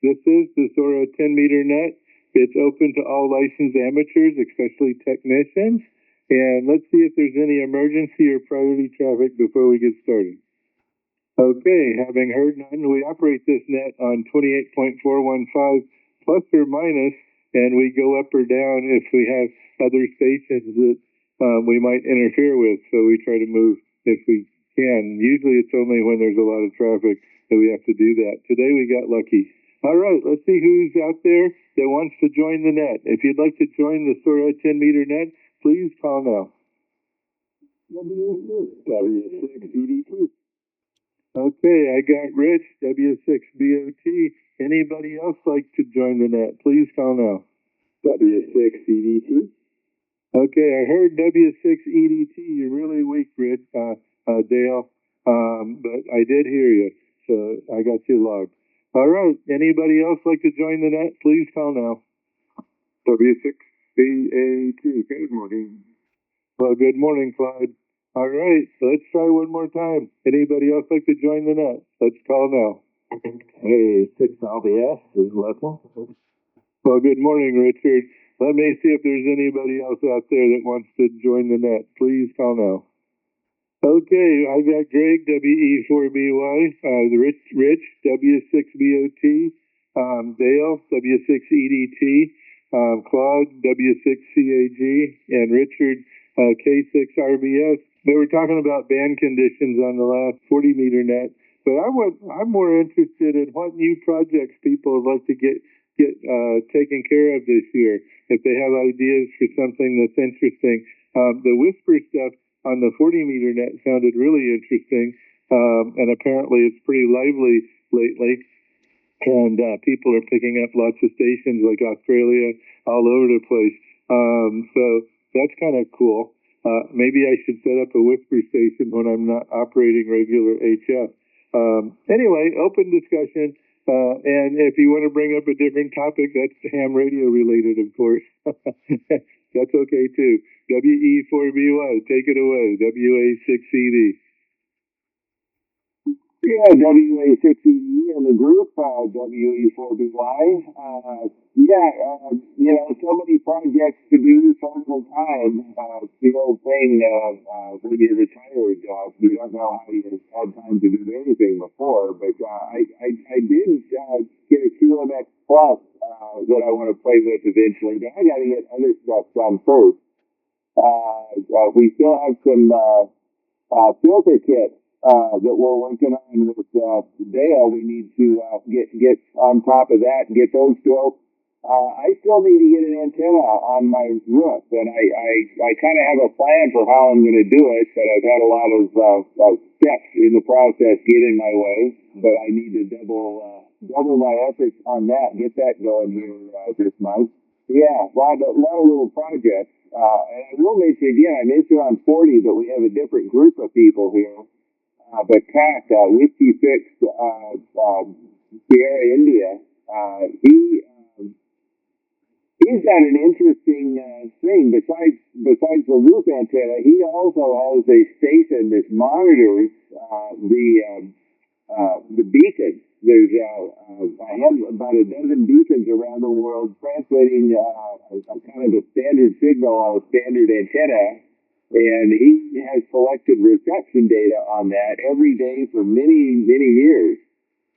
This is the SOARA 10-meter net. It's open to all licensed amateurs, especially technicians. And let's see if there's any emergency or priority traffic before we get started. Okay, having heard none, we operate this net on 28.415 plus or minus, and we go up or down if we have other stations that we might interfere with. So we try to move if we can. Usually it's only when there's a lot of traffic that we have to do that. Today we got lucky. All right, let's see who's out there that wants to join the net. If you'd like to join the SOARA 10-meter net, please call now. W6BD2. Okay, I got Rich, W6BOT. Anybody else like to join the net? Please call now. W6EDT. Okay, I heard W6EDT. You're really weak, Rich, Dale, but I did hear you, so I got you logged. All right, anybody else like to join the net? Please call now. W6BA2. Good morning. Well, good morning, Clyde. All right, so let's try one more time. Anybody else like to join the net? Let's call now. Hey, 6 LBS is local. Well, good morning, Richard. Let me see if there's anybody else out there that wants to join the net. Please call now. Okay, I got Greg, WE4BY, Rich, W6BOT, Dale, W6EDT, Claude, W6CAG, and Richard, K6RBS. They were talking about band conditions on the last 40-meter net, but I'm more interested in what new projects people would like to get taken care of this year. If they have ideas for something that's interesting, the whisper stuff on the 40-meter net sounded really interesting, and apparently it's pretty lively lately. And people are picking up lots of stations like Australia all over the place. So that's kind of cool. Maybe I should set up a whisper station when I'm not operating regular HF. Anyway, open discussion. And if you want to bring up a different topic, that's ham radio related, of course. That's okay too. WE4BY, take it away. WA6CD. Yeah, WA6ED and the group, WE4BY. So many projects to do so little time. It's the old thing, when you're retired, you don't know how you had time to do anything before, but I did get a QMX Plus that I want to play with eventually, but I got to get other stuff done first. We still have some filter kits that we're working on with Dale. We need to get on top of that and get those built. I still need to get an antenna on my roof, and I kind of have a plan for how I'm going to do it, but I've had a lot of steps in the process get in my way, but I need to double my efforts on that, get that going here this month. Yeah, a lot of little projects. And I will mention again, I mentioned on 40, but we have a different group of people here. But Pat, Whiskey Fix, Sierra India, he's got an interesting thing. Besides the roof antenna, he also has a station that monitors the beacons. There's I have about a dozen beacons around the world transmitting a kind of a standard signal on a standard antenna. And he has collected reception data on that every day for many, many years.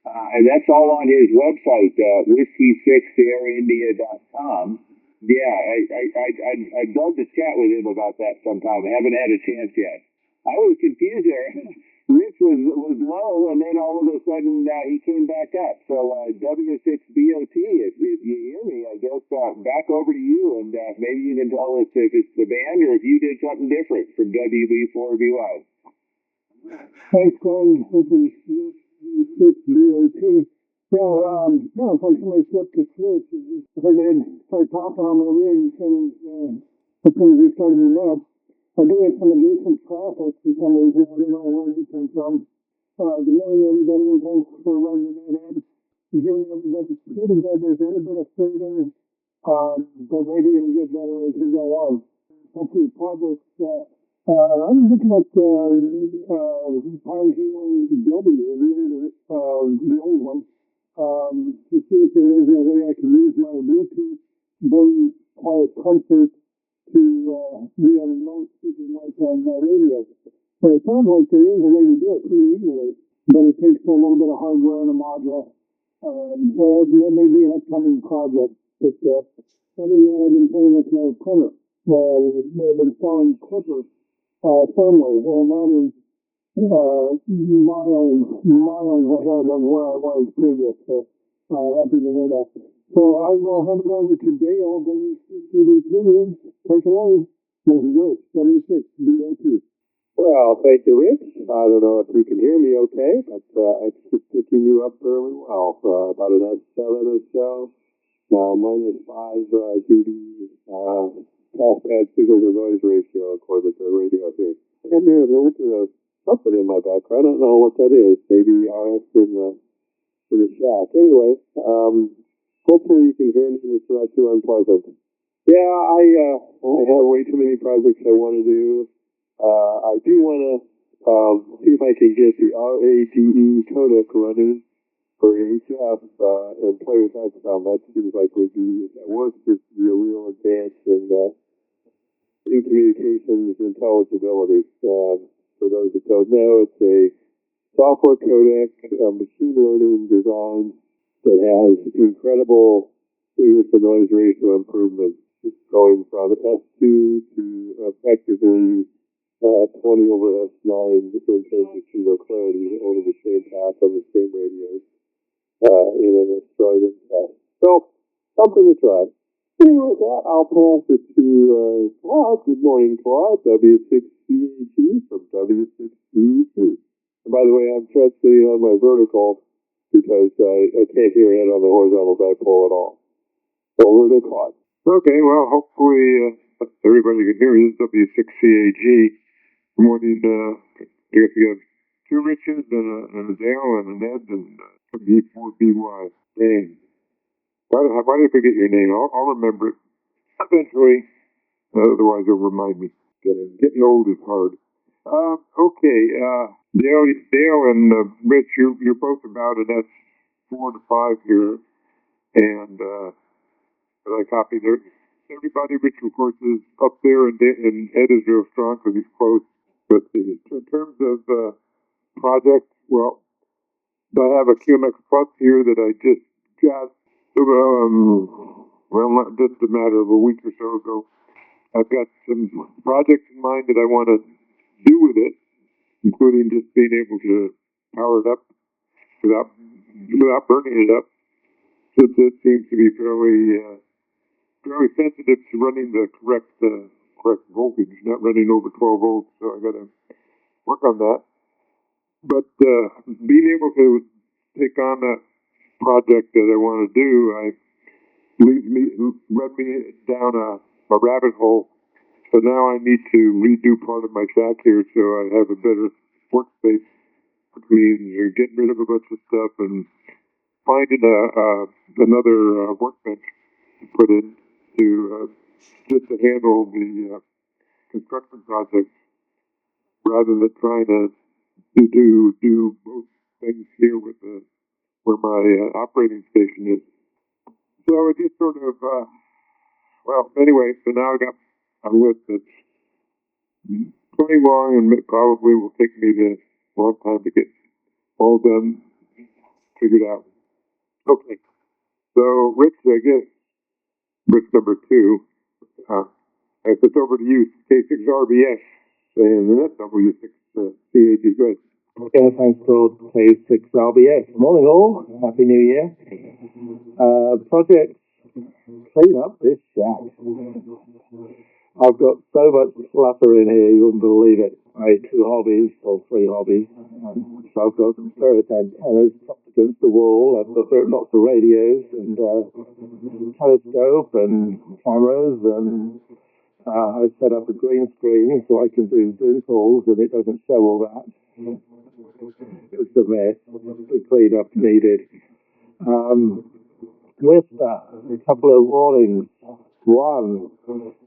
And that's all on his website, whiskey6sierraindia.com. Yeah, I'd love to chat with him about that sometime. I haven't had a chance yet. I was confused there. Rich was low, and then all of a sudden he came back up. So W6BOT, if you hear me, I guess back over to you, and maybe you can tell us if it's the band or if you did something different from WB4BY. Thanks, Glenn. This is W6BOT. Unfortunately, I flipped the switch. If I didn't start talking on my radio as soon as we started it up. I do have some adjacent traffic for some reason. I don't know where it came from. Good morning, everybody, and thanks for running that in. Giving everybody pretty good. There's a little bit of fading, but maybe it'll get better as we go on. Hopefully, projects. I was looking at Pine Hill W, the old one, to see if there comfort to be on a non-speaking mic on radio. But it sounds like there is a way to do it pretty easily, but it takes a little bit of hardware and a module. So that may be an upcoming project. But other than that, I've been playing with my printer. I've been installing Clipper firmware, and that is miles ahead of where I was previous. So happy to hear that. So I will hand it over to Dale. Take it away. This is it. 76 BO2. Well, thank you, Rich. I don't know if you can hear me okay, but it's picking you up fairly well. About an S7 or so. -5 due to bad signal to noise ratio according to the radio here. And there's a little bit of something in my background. I don't know what that is. Maybe RF in the shack. Anyway, hopefully you can hear me and it's not too unpleasant. Yeah, I have way too many projects I want to do. I do want to see if I can get the RADE codec running for HF and play with that sound. That seems like would be, if that works, it's a real advance in communications intelligibility. For those that don't know, it's a software codec, machine learning design that has incredible signal-to-noise ratio improvements, going from S2 to effectively 20 over S9 in terms of signal clarity over the same path on the same radios in an Australian test. So, something to try. Anyway, with that, I'll pass it to Claude. Good morning, Claude. W6CET from W6ET. And by the way, I'm translating on my vertical because I can't hear it on the horizontal dipole at all. Over to Claude. Okay, well, hopefully everybody can hear you. This is W6CAG. Good morning. I guess we have two Riches and a Dale and a Ned and E4BY. Name. Why did I forget your name? I'll remember it eventually. Otherwise, it'll remind me. Getting old is hard. Okay. Dale and Rich, you're both about an S4 to 5 here. And I copied everybody. Rich, of course, is up there, and Ed is real strong because he's close. But in terms of projects, well, I have a QMX Plus here that I just got, not just a matter of a week or so ago. I've got some projects in mind that I want to do with it, including just being able to power it up without burning it up. So it seems to be fairly sensitive to running the correct voltage, not running over 12 volts. So I got to work on that. But being able to take on that project that I want to do, led me down a rabbit hole. So now I need to redo part of my shack here so I have a better workspace between getting rid of a bunch of stuff and finding another workbench to put in to just to handle the construction projects rather than trying to do both things here with where my operating station is. So it just sort of anyway. So now I got a list that's plenty long and probably will take me a long time to get all done, figured out. Okay. So Rich, I guess Rich number 2. If it's over to you, K6RBS, and that's W6CAG. Good. Okay, thanks for K6RBS. Morning all. Happy New Year. Project clean up this shack. I've got so much clutter in here, you wouldn't believe it. I had 2 hobbies, or 3 hobbies. So I've got ferret antennas propped against the wall. I've got lots of radios and telescope and cameras, and I set up a green screen so I can do Zoom calls and it doesn't show all that. It's a mess. The cleanup needed. With that, a couple of warnings. One,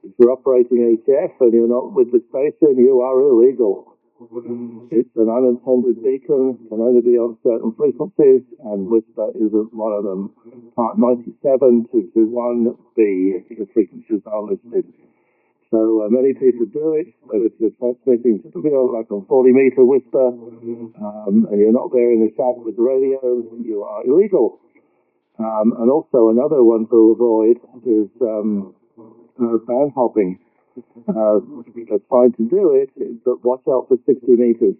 if you're operating HF and you're not with the station, you are illegal. It's an unintended beacon, can only be on certain frequencies, and Whisper isn't one of them. Part 97 to 1B, the frequencies are listed. So many people do it, but if you're transmitting to the field like a 40-meter Whisper, and you're not there in the shack with the radio, you are illegal. And also another one to avoid is band hopping. They're trying to do it, but watch out for 60 meters.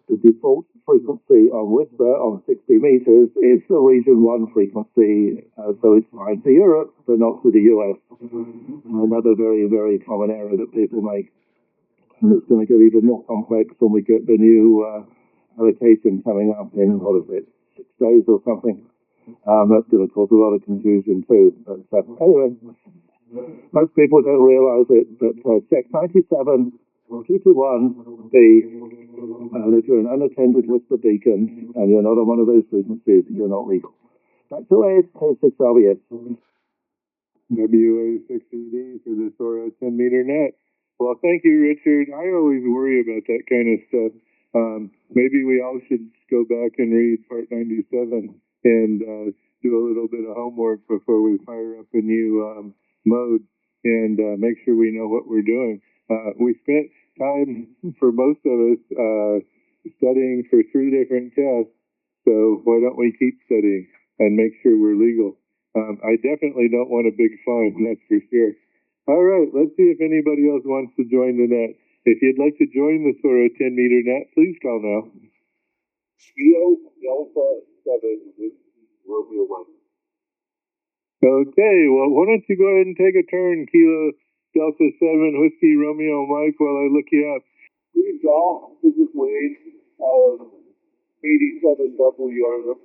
The default frequency on Whisper on 60 meters is the region 1 frequency, so it's fine for Europe, but not for the US. Another very, very common error that people make. And it's going to get even more complex when we get the new allocation coming up in, 6 days or something. That's going to cause a lot of confusion too. But anyway, most people don't realize it, but check 97, 221B, and if you're an unattended Whisper beacon and you're not on one of those frequencies, you're not legal. Back to Ed, K6RBS. WA6ED for the SOARA 10-meter net. Well, thank you, Richard. I always worry about that kind of stuff. Maybe we all should go back and read Part 97 and do a little bit of homework before we fire up a new mode and make sure we know what we're doing. We spent time, for most of us, studying for 3 different tests, so why don't we keep studying and make sure we're legal? I definitely don't want a big fine, that's for sure. All right, let's see if anybody else wants to join the net. If you'd like to join the SOARA 10-meter net, please call now. Kilo Delta 7 will be away. Okay, well, why don't you go ahead and take a turn, Kilo Delta 7 Whiskey Romeo Mike, while I look you up. Please all, this is Wade, 87WR.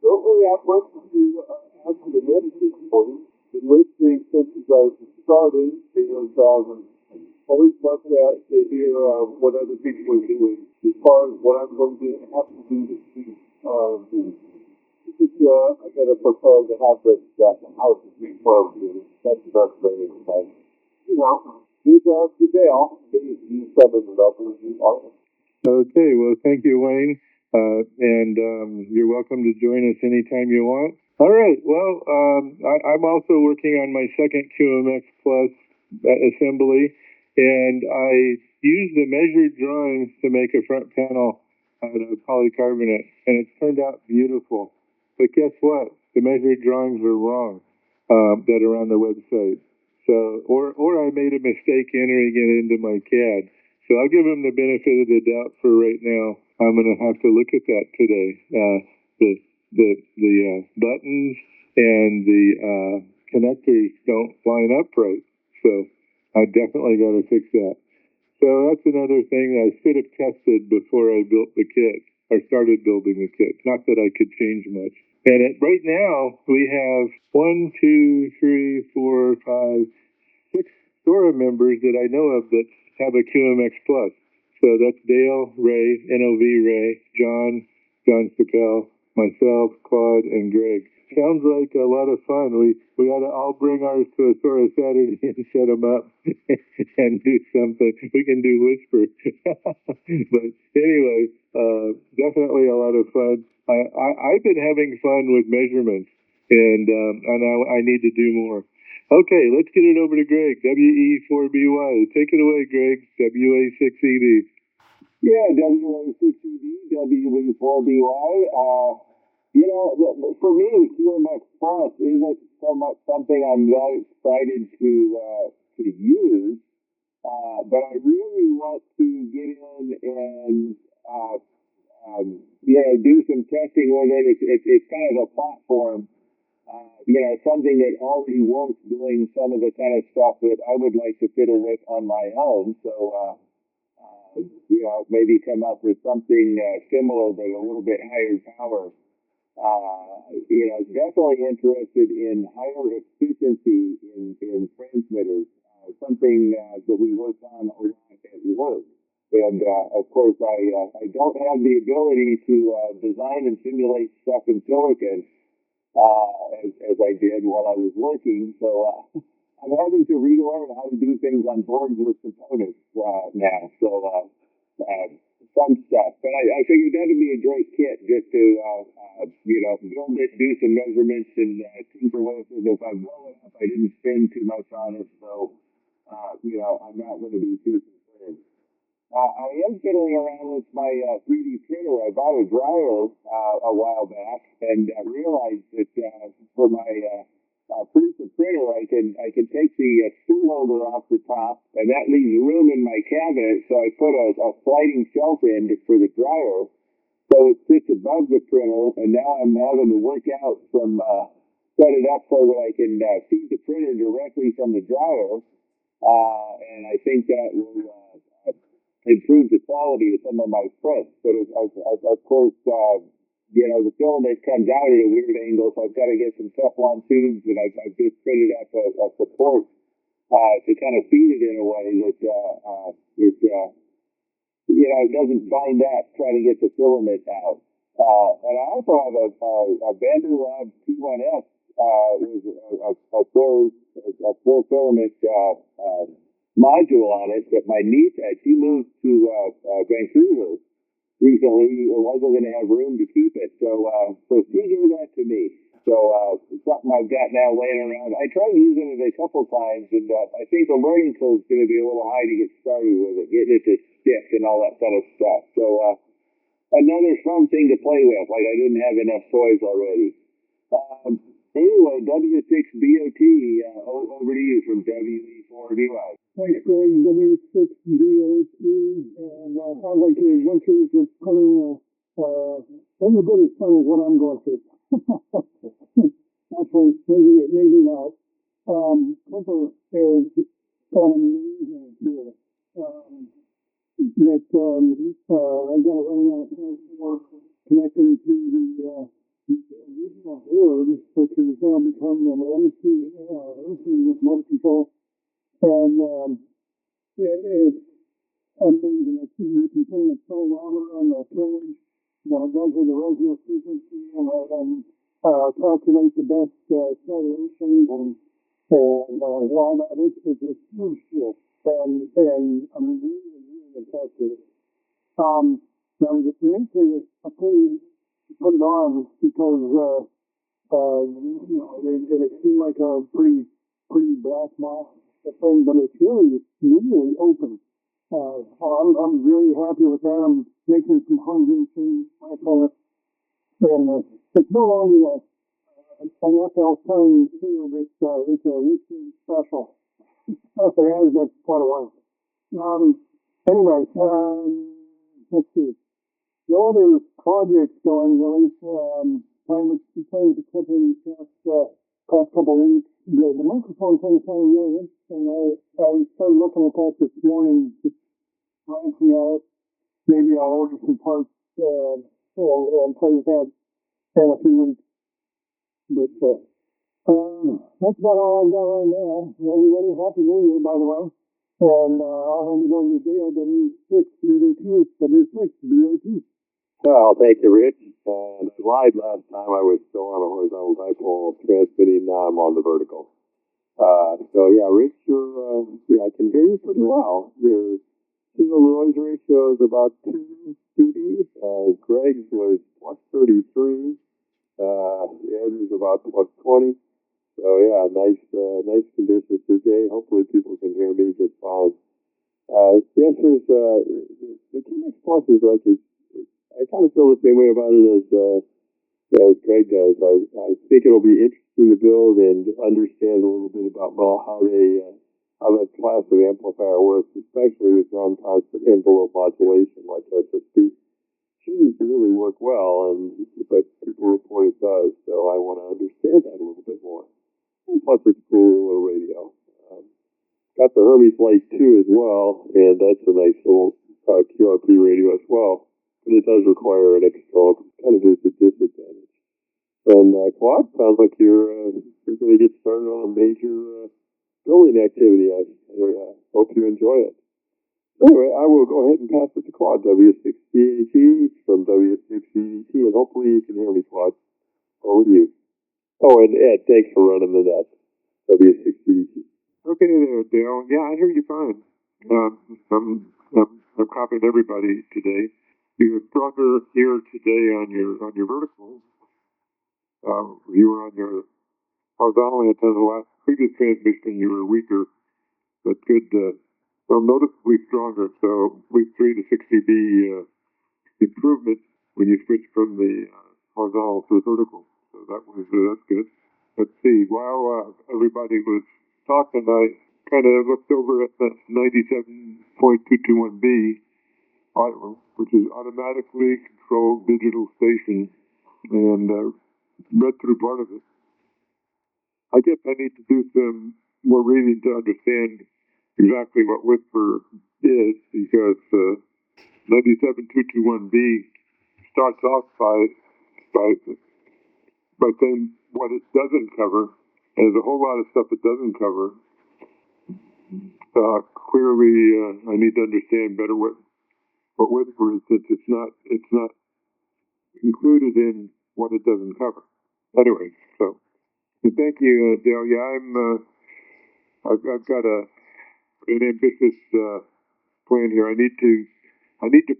Don't really have much to add to the net at this point. The listening since I started is always love to hear what other people are doing. As far as what I'm going to have to do this week, I got to prepare to have the house refurbished. That's very exciting. You know, he's the Dale, W7WR. Okay, well, thank you, Wayne. And you're welcome to join us anytime you want. All right, well, I'm also working on my second QMX Plus assembly, and I used the measured drawings to make a front panel out of polycarbonate, and it's turned out beautiful. But guess what? The measured drawings were wrong that are on the website. So, or I made a mistake entering it into my CAD. So I'll give them the benefit of the doubt for right now. I'm going to have to look at that today. The buttons and the connectors don't line up right. So I definitely got to fix that. So that's another thing I should have tested before I built the kit or started building the kit. Not that I could change much. And right now we have 1, 2, 3, 4, 5, 6 SOARA members that I know of that have a QMX Plus. So that's Dale, Ray, NOV Ray, John Spickel, myself, Claude, and Greg. Sounds like a lot of fun. We ought to all bring ours to a SOARA Saturday and set them up and do something. We can do Whisper. But anyway, definitely a lot of fun. I've been having fun with measurements, and I need to do more. Okay, let's get it over to Greg, WE4BY. Take it away, Greg, WA6ED. Yeah, WA6ED, WE4BY. For me, the QMX Plus isn't so much something I'm very excited to use, but I really want to get in and do some testing with it. It's kind of a platform. Something that already works doing some of the kind of stuff that I would like to fiddle with on my own. So, maybe come up with something similar but a little bit higher power. Definitely interested in higher efficiency in transmitters. Something that we worked on a lot at work. And, of course, I don't have the ability to design and simulate stuff in silicon. As I did while I was working. So I'm having to relearn how to do things on boards with components now. So fun stuff. But I figured that'd be a great kit just to, build it, do some measurements, and tinker with it. If I blow it up, I didn't spend too much on it, so, I'm not going to be too concerned. I am fiddling around with my 3D printer. I bought a dryer a while back and realized that for my printer, I can take the screw holder off the top, and that leaves room in my cabinet. So I put a sliding shelf in for the dryer, so it sits above the printer. And now I'm having to work out set it up so that I can feed the printer directly from the dryer, and I think that will improve the quality of some of my prints. But of course, the filament comes out at a weird angle, so I've got to get some Teflon tubes, and I've just printed up a support to kind of feed it in a way that it doesn't bind up trying to get the filament out. And I also have a Vanderlab T1S with a full filament module on it that my niece had. She moved to Vancouver recently and wasn't going to have room to keep it, so she gave that to me. So it's something I've got now laying around. I tried using it a couple times, and I think the learning curve is going to be a little high to get started with it, getting it to stick and all that kind of stuff. So another fun thing to play with, like I didn't have enough toys already. Anyway, W6BOT, over to you from WE4DY. Thanks, Greg. W6BOT, and sounds like your adventures are coming only good as fun as what I'm going through. Actually, maybe not. Clipper is an amazing tool. I've got a running out of time for connecting to the original board, which is now becoming an MC with motor control. And it's amazing. You can put an accelerometer on the carriage, measure the radio frequency, and calculate the best acceleration and all that. It's a huge tool. And I'm really impressed. Now, initially, I put it on because it seemed like a pretty black box thing, but it's really open. I'm really happy with that. I'm making some hundreds changes myself, and it's no longer an FL10 tube. It's a routine special. It has been for quite a while. Anyway, let's see. The other projects going really, playing with the clip in the past couple of weeks. The microphone thing sounded really interesting. I started looking at that this morning, just glancing at it. Maybe I'll order some parts and play with that in a few weeks. But that's about all I've got right now. Everybody, Happy New Year, by the way. And I'll hand it over to Dale, W6BOT. Well, thank you, Rich. I lied last time. I was still on a horizontal dipole transmitting. Now I'm on the vertical. So yeah, Rich, I can hear you pretty well. Your signal noise ratio is about 2 dB. Greg's was plus 33. Ed is about plus 20. So yeah, nice conditions today. Hopefully people can hear me just fine. Yes, there's the KMX Plus is like I kind of feel the same way about it as Greg does. I think it'll be interesting to build and understand a little bit about how that class of amplifier works, especially with non-constant envelope modulation like SSP. Shoes really work well, but people report it does, so I want to understand that a little bit more. And plus, it's cool little radio. Got the Hermes Light 2 as well, and that's a nice little QRP radio as well. But it does require an extra, kind of is a disadvantage. And Claude, sounds like you're going to get started on a major building activity. I hope you enjoy it. Anyway, I will go ahead and pass it to Claude, W6BAT from W6BDT, and hopefully you can hear me, Claude. Over to you. Oh, and Ed, thanks for running the net. W6BDT. Okay there, Dale. Yeah, I hear you fine. I'm I'm copying everybody today. You're stronger here today on your verticals. You were on your horizontally until the last previous transmission. You were weaker, but good. Well, noticeably stronger. So week 3 to 60B improvement when you switch from the horizontal to the vertical. So that's good. Let's see. While everybody was talking, I kind of looked over at the 97.221B, which is automatically controlled digital station, and read through part of it. I guess I need to do some more reading to understand exactly what Whisper is, because 97.221B starts off by saying what it doesn't cover, and there's a whole lot of stuff it doesn't cover. Clearly, I need to understand better what Whisper is, since it's not included in what it doesn't cover. Anyway, so thank you, Dale. Yeah, I've got an ambitious plan here. I need to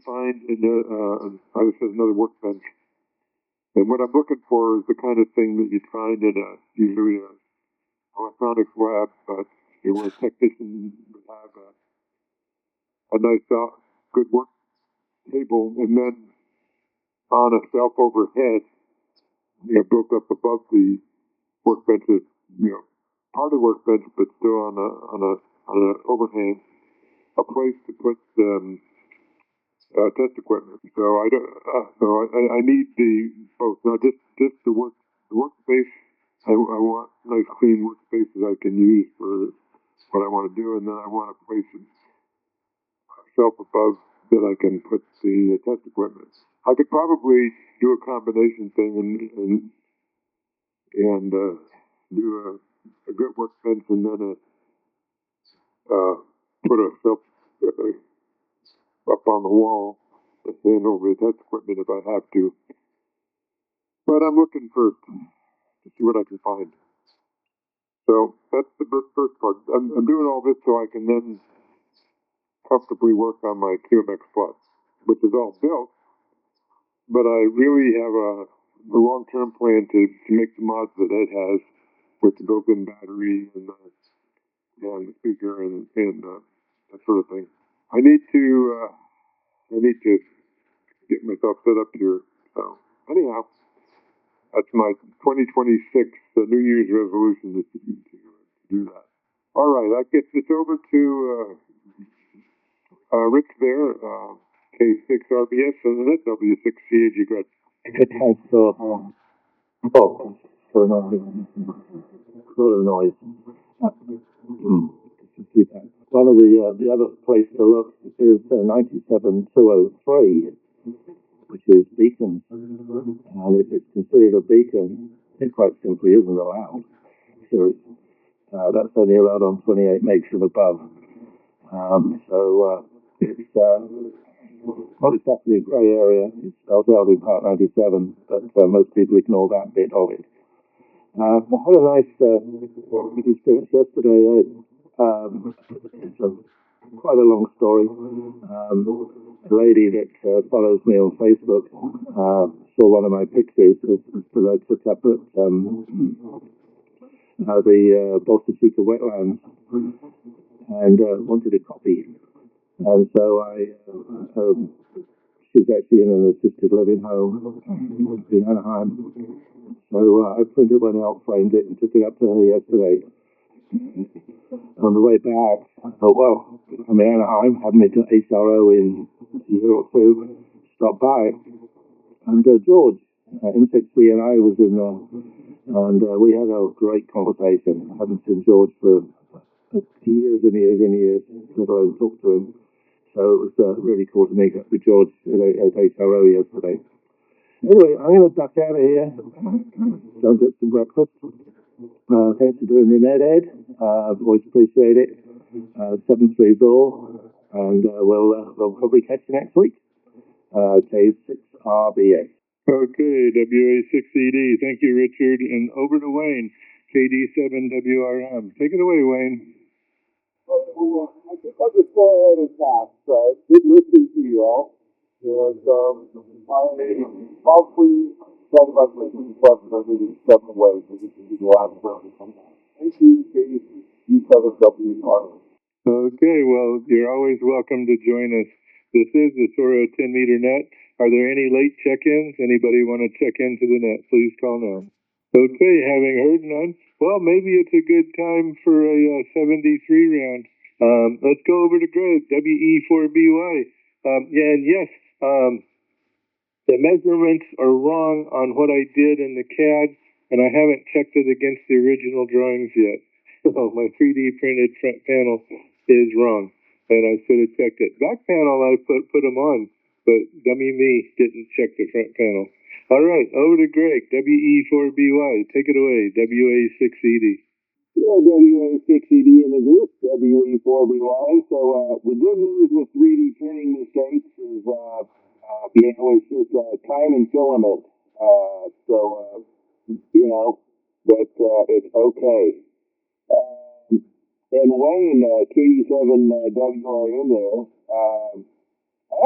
find another workbench. And what I'm looking for is the kind of thing that you'd find in usually an electronics lab, but where a technician would have a nice, good work table, and then on a shelf overhead, built up above the workbenches, part of the workbench, but still on an overhang, a place to put test equipment. So I need both. Not just the workspace. I want nice clean workspaces I can use for what I want to do, and then I want a place, a shelf above, that I can put the test equipment. I could probably do a combination thing and do a good workbench, and then put a shelf up on the wall to stand over the test equipment if I have to. But I'm looking first to see what I can find. So that's the first part. I'm doing all this so I can then comfortably work on my QMX Plus, which is all built. But I really have a long-term plan to make the mods that Ed has, with the built-in battery and the speaker and that sort of thing. I need to get myself set up here. So anyhow, that's my 2026 New Year's resolution, to do that. All right, that gets us over to Rich there, K6RBS, and then W6CAG. Good. It has for noise. Sort of noise. One of the other place to look is 97203, which is beacon. And if it's considered a beacon, it quite simply isn't allowed. So that's only allowed on 28 megs and above. It's not exactly a grey area. It's spelled out in Part 97, but most people ignore that bit of it. I had a nice experience yesterday. It's quite a long story. A lady that follows me on Facebook saw one of my pictures that I took up at the Bolsa Chica wetlands, and wanted a copy. And so she's actually in an assisted living home in Anaheim. So I printed one out, framed it, and took it up to her yesterday. On the way back, I thought, well, I'm in Anaheim, haven't been to SOARA in a year or two, stop by. And George, M6B, and I was in there, and we had a great conversation. I haven't seen George for years and years and years, let alone talk to him. So it was really cool to meet up with George at SOARA yesterday. Anyway, I'm going to duck out of here, go and get some breakfast. Thanks for doing the net, Ed. Always appreciate it. 7-3 ball, and we'll probably catch you next week. K6RBS. Okay, WA6ED. Thank you, Richard. And over to Wayne, KD7WRM. Take it away, Wayne. I think I'll just go ahead and pass. Good listening to you all. And I'll please talk about making questions or maybe step away so we can do the last person sometime. Thank you, Katie. You covered W. Carter. Okay, well, you're always welcome to join us. This is the SOARA 10-meter net. Are there any late check-ins? Anybody want to check into the net? Please call now. Okay, having heard none, well, maybe it's a good time for a 73 round. Let's go over to Greg, WE4BY. Yeah, and yes, the measurements are wrong on what I did in the CAD, and I haven't checked it against the original drawings yet. So my 3D printed front panel is wrong, and I should have checked it. Back panel, I put them on, but dummy me didn't check the front panel. All right, over to Greg, WE4BY. Take it away, WA6ED. Yeah, WA6ED in the group, WE4BY. So the good news with 3D printing mistakes is, it's just time and filament. But it's okay. And Wayne, KD7WR in there, I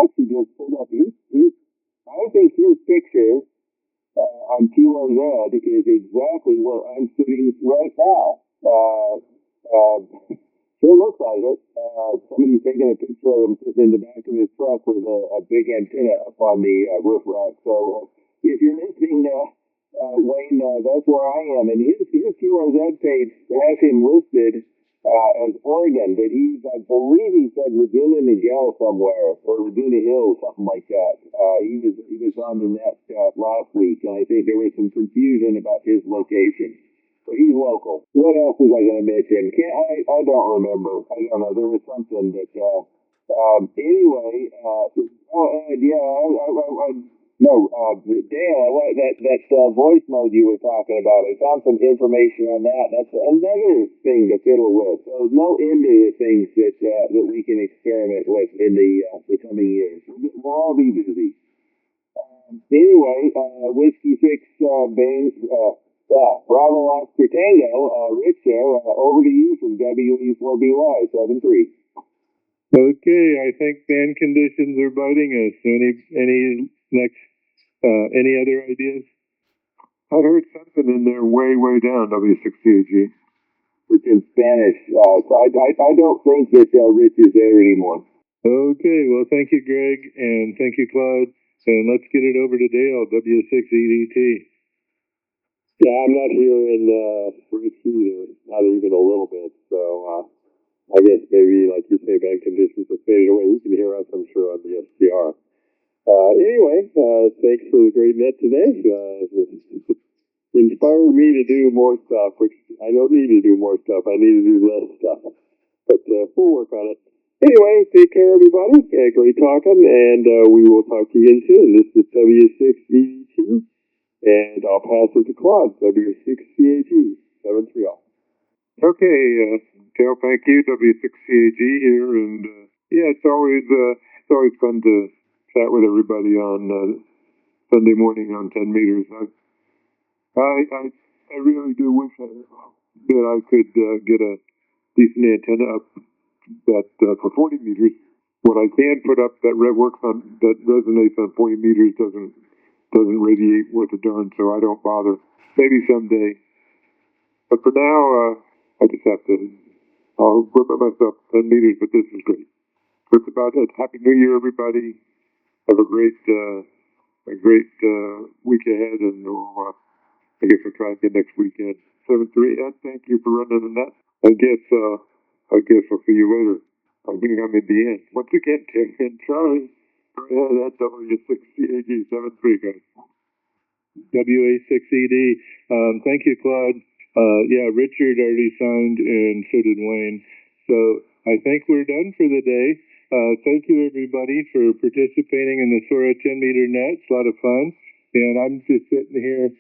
actually just pulled up I think his picture on QOZ is exactly where I'm sitting right now. Sure looks like it. Somebody's taking a picture of him sitting in the back of his truck with a big antenna up on the roof rack. So if you're listening, Wayne, that's where I am. And his QOZ page has him listed as Oregon, but I believe he said Laguna Niguel somewhere, or Laguna Hills, something like that. He was on the net last week, and I think there was some confusion about his location. So he's local. What else was I going to mention? I don't remember. I don't know. There was something that. Anyway. Dan, that voice mode you were talking about. I found some information on that. That's another thing to fiddle with. So there's no end to the things that we can experiment with in the coming years. We'll all be busy. Anyway, Whiskey 6 Baines, Bravo Oscar Tango, Rich there, over to you from WE4BY 73. Okay, I think fan conditions are biting us. Any other ideas? I heard something in there way down, W6CAG. Which in Spanish. So I don't think that Rich is there anymore. Okay, well, thank you, Greg, and thank you, Claude. And let's get it over to Dale, W6EDT. Yeah, I'm not hearing Rich either, not even a little bit. So I guess maybe, like you say, bad conditions have faded away. He can hear us, I'm sure, on the SDR. Anyway, thanks for the great net today. Inspired me to do more stuff, which I don't need to do more stuff. I need to do less stuff. But we'll work on it. Anyway, take care, everybody. Great talking, and we will talk to you again soon. This is W6ED2, and I'll pass it to Claude, W6CAG 73. Okay, Dale, thank you, W6CAG here, and yeah, it's always fun to chat with everybody on Sunday morning on 10 meters. I really do wish that I could get a decent antenna up that for 40 meters. What I can put up that resonates on 40 meters doesn't radiate worth a darn, so I don't bother. Maybe someday. But for now, I just have to. I'll whip up myself 10 meters, but this is great. That's about it. Happy New Year, everybody. Have a great week ahead, and I guess we'll try again next weekend. 7-3, and thank you for running the net. I guess I'll see you later. I think I'm in the end. Once again, Tim and Charlie, go ahead at W6CAG 7-3, guys. WA6ED. Thank you, Claude. Yeah, Richard already signed, and so did Wayne. So I think we're done for the day. Thank you, everybody, for participating in the SOARA 10-meter net. It's a lot of fun. And I'm just sitting here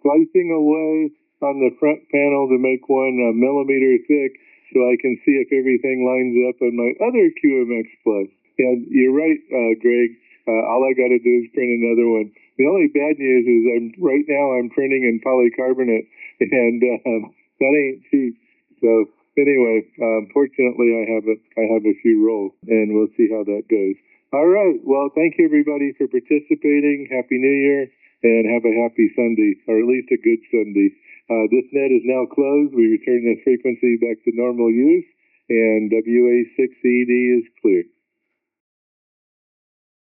slicing away on the front panel to make one a millimeter thick so I can see if everything lines up on my other QMX Plus. And you're right, Greg. All I got to do is print another one. The only bad news is right now I'm printing in polycarbonate, and that ain't cheap. So anyway, fortunately, I have a few roles, and we'll see how that goes. All right. Well, thank you everybody for participating. Happy New Year, and have a happy Sunday, or at least a good Sunday. This net is now closed. We return the frequency back to normal use, and WA6ED is clear.